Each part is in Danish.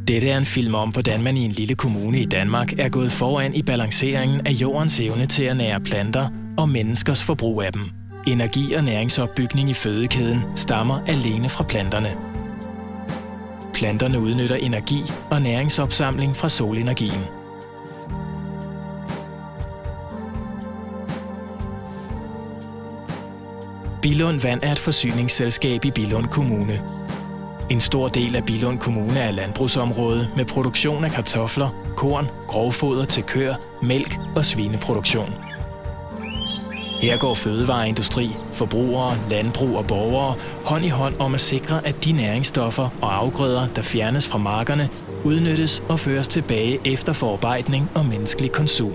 Dette er en film om, hvordan man i en lille kommune i Danmark er gået foran i balanceringen af jordens evne til at nære planter og menneskers forbrug af dem. Energi og næringsopbygning i fødekæden stammer alene fra planterne. Planterne udnytter energi og næringsopsamling fra solenergien. Billund Vand er et forsyningsselskab i Billund Kommune. En stor del af Billund Kommune er landbrugsområde med produktion af kartofler, korn, grovfoder til køer, mælk og svineproduktion. Her går fødevareindustri, forbrugere, landbrug og borgere hånd i hånd om at sikre, at de næringsstoffer og afgrøder, der fjernes fra markerne, udnyttes og føres tilbage efter forarbejdning og menneskelig konsum.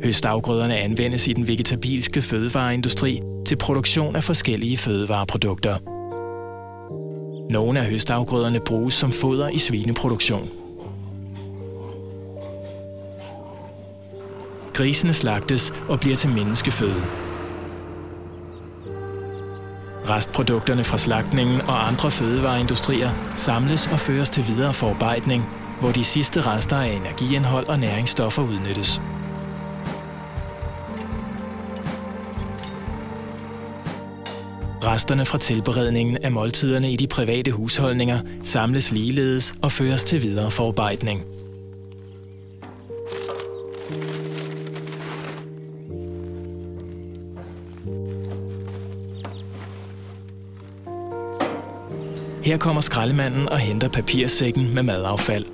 Høstafgrøderne anvendes i den vegetabilske fødevareindustri til produktion af forskellige fødevareprodukter. Nogle af høstafgrøderne bruges som foder i svineproduktion. Grisene slagtes og bliver til menneskeføde. Restprodukterne fra slagtningen og andre fødevareindustrier samles og føres til videre forarbejdning, hvor de sidste rester af energiindhold og næringsstoffer udnyttes. Resterne fra tilberedningen af måltiderne i de private husholdninger samles ligeledes og føres til videre forarbejdning. Her kommer skraldemanden og henter papirsækken med madaffald.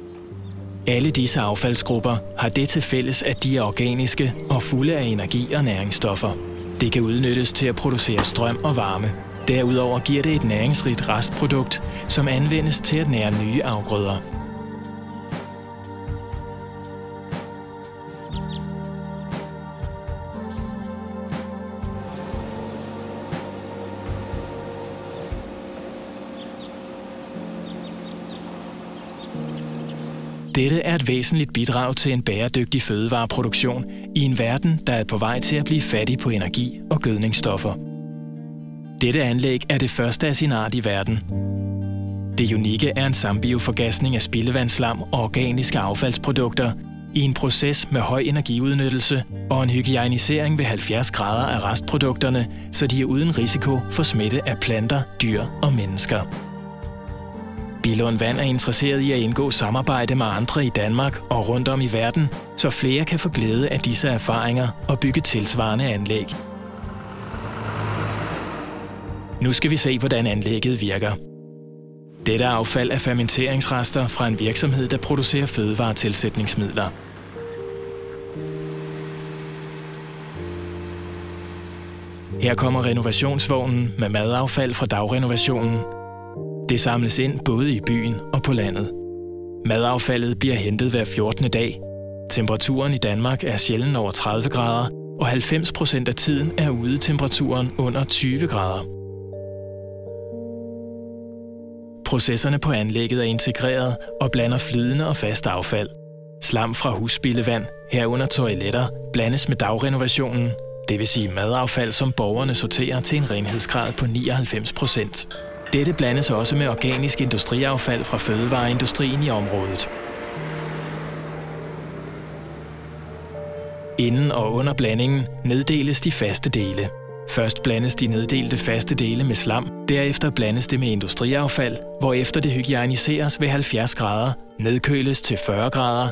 Alle disse affaldsgrupper har det til fælles, at de er organiske og fulde af energi og næringsstoffer. Det kan udnyttes til at producere strøm og varme. Derudover giver det et næringsrigt restprodukt, som anvendes til at nære nye afgrøder. Dette er et væsentligt bidrag til en bæredygtig fødevareproduktion i en verden, der er på vej til at blive fattig på energi og gødningsstoffer. Dette anlæg er det første af sin art i verden. Det unikke er en sambioforgasning af spildevandsslam og organiske affaldsprodukter i en proces med høj energiudnyttelse og en hygienisering ved 70 grader af restprodukterne, så de er uden risiko for smitte af planter, dyr og mennesker. Billund Vand er interesseret i at indgå samarbejde med andre i Danmark og rundt om i verden, så flere kan få glæde af disse erfaringer og bygge tilsvarende anlæg. Nu skal vi se, hvordan anlægget virker. Dette affald er fermenteringsrester fra en virksomhed, der producerer fødevaretilsætningsmidler. Her kommer renovationsvognen med madaffald fra dagrenovationen. Det samles ind både i byen og på landet. Madaffaldet bliver hentet hver 14. dag. Temperaturen i Danmark er sjældent over 30 grader, og 90% af tiden er udetemperaturen under 20 grader. Processerne på anlægget er integreret og blander flydende og fast affald. Slam fra husspildevand, herunder toiletter, blandes med dagrenovationen, det vil sige madaffald, som borgerne sorterer til en renhedsgrad på 99%. Dette blandes også med organisk industriaffald fra fødevareindustrien i området. Inden og under blandingen neddeles de faste dele. Først blandes de neddelte faste dele med slam, derefter blandes det med industriaffald, hvorefter det hygieniseres ved 70 grader, nedkøles til 40 grader,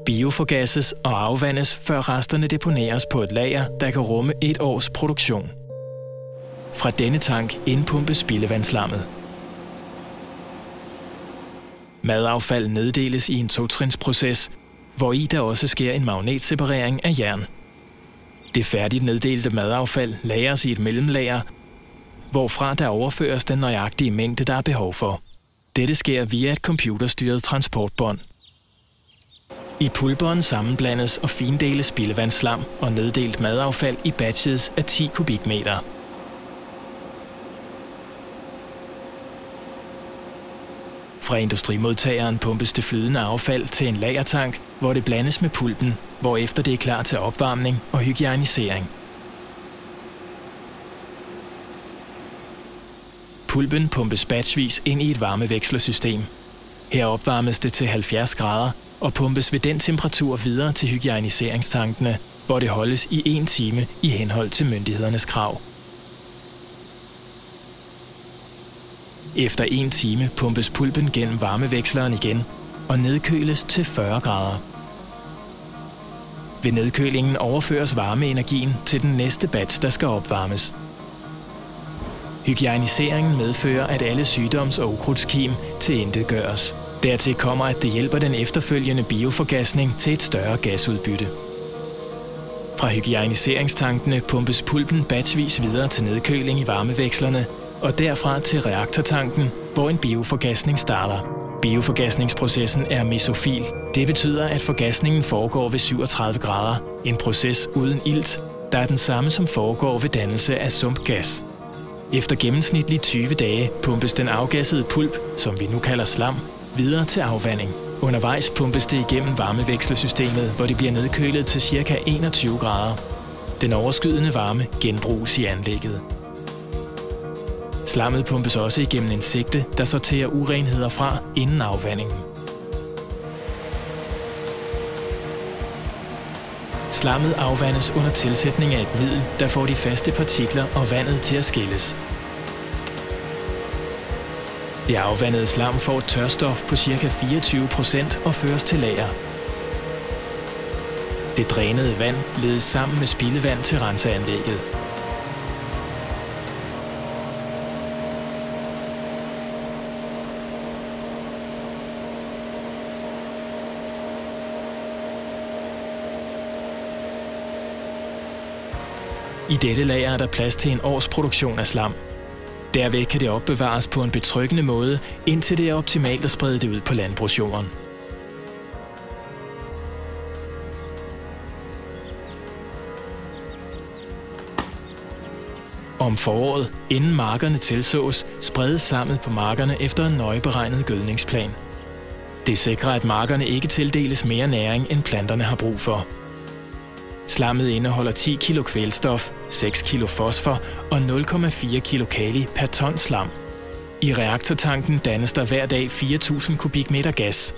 bioforgasses og afvandes, før resterne deponeres på et lager, der kan rumme 1 års produktion. Fra denne tank indpumpes spildevandsslammet. Madaffald neddeles i en 2-trinsproces, hvori der også sker en magnetseparering af jern. Det færdigt neddelte madaffald lagres i et mellemlager, hvorfra der overføres den nøjagtige mængde, der er behov for. Dette sker via et computerstyret transportbånd. I pulveren sammenblandes og findeles spildevandsslam og neddelt madaffald i batches af 10 kubikmeter. Fra industrimodtageren pumpes det flydende affald til en lagertank, hvor det blandes med pulpen, hvorefter det er klar til opvarmning og hygienisering. Pulpen pumpes batchvis ind i et varmevekslersystem. Her opvarmes det til 70 grader og pumpes ved den temperatur videre til hygieniseringstankene, hvor det holdes i 1 time i henhold til myndighedernes krav. Efter 1 time pumpes pulpen gennem varmeveksleren igen og nedkøles til 40 grader. Ved nedkølingen overføres varmeenergien til den næste batch, der skal opvarmes. Hygieniseringen medfører, at alle sygdoms- og ukrudtskim tilintetgøres. Dertil kommer, at det hjælper den efterfølgende bioforgasning til et større gasudbytte. Fra hygieniseringstankene pumpes pulpen batchvis videre til nedkøling i varmevekslerne, og derfra til reaktortanken, hvor en bioforgasning starter. Bioforgasningsprocessen er mesofil. Det betyder, at forgasningen foregår ved 37 grader, en proces uden ilt, der er den samme som foregår ved dannelse af sumpgas. Efter gennemsnitligt 20 dage pumpes den afgassede pulp, som vi nu kalder slam, videre til afvanding. Undervejs pumpes det igennem varmevekslesystemet, hvor det bliver nedkølet til ca. 21 grader. Den overskydende varme genbruges i anlægget. Slammet pumpes også igennem en sigte, der sorterer urenheder fra inden afvandingen. Slammet afvandes under tilsætning af et middel, der får de faste partikler og vandet til at skilles. Det afvandede slam får et tørstof på ca. 24% og føres til lager. Det drænede vand ledes sammen med spildevand til renseanlægget. I dette lager er der plads til en års produktion af slam. Derved kan det opbevares på en betryggende måde, indtil det er optimalt at sprede det ud på landbrugsjorden. Om foråret, inden markerne tilsås, spredes slammet på markerne efter en nøje beregnet gødningsplan. Det sikrer, at markerne ikke tildeles mere næring, end planterne har brug for. Slammet indeholder 10 kg kvælstof, 6 kg fosfor og 0,4 kg kali per ton slam. I reaktortanken dannes der hver dag 4.000 kubikmeter gas.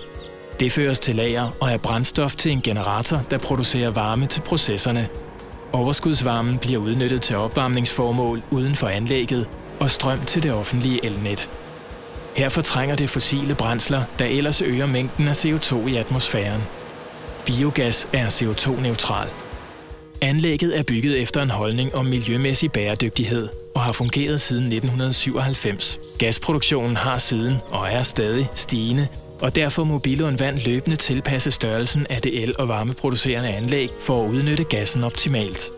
Det føres til lager og er brændstof til en generator, der producerer varme til processerne. Overskudsvarmen bliver udnyttet til opvarmningsformål uden for anlægget og strøm til det offentlige elnet. Her fortrænger det fossile brændsler, der ellers øger mængden af CO2 i atmosfæren. Biogas er CO2-neutral. Anlægget er bygget efter en holdning om miljømæssig bæredygtighed og har fungeret siden 1997. Gasproduktionen har siden og er stadig stigende, og derfor må Billund Vand løbende tilpasse størrelsen af det el- og varmeproducerende anlæg for at udnytte gassen optimalt.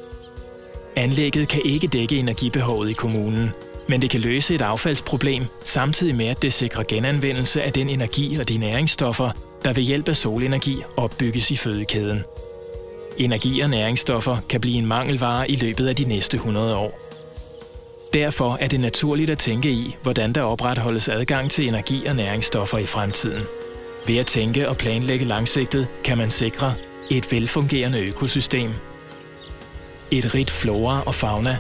Anlægget kan ikke dække energibehovet i kommunen, men det kan løse et affaldsproblem, samtidig med at det sikrer genanvendelse af den energi og de næringsstoffer, der ved hjælp af solenergi opbygges i fødekæden. Energi og næringsstoffer kan blive en mangelvare i løbet af de næste 100 år. Derfor er det naturligt at tænke i, hvordan der opretholdes adgang til energi og næringsstoffer i fremtiden. Ved at tænke og planlægge langsigtet kan man sikre et velfungerende økosystem, et rigt flora og fauna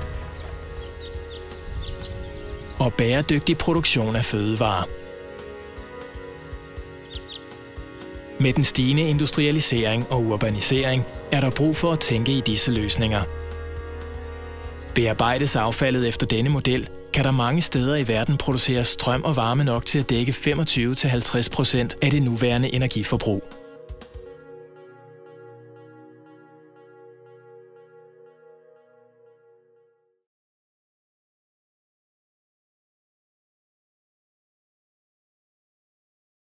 og bæredygtig produktion af fødevarer. Med den stigende industrialisering og urbanisering er der brug for at tænke i disse løsninger. Bearbejdes affaldet efter denne model, kan der mange steder i verden produceres strøm og varme nok til at dække 25-50% af det nuværende energiforbrug.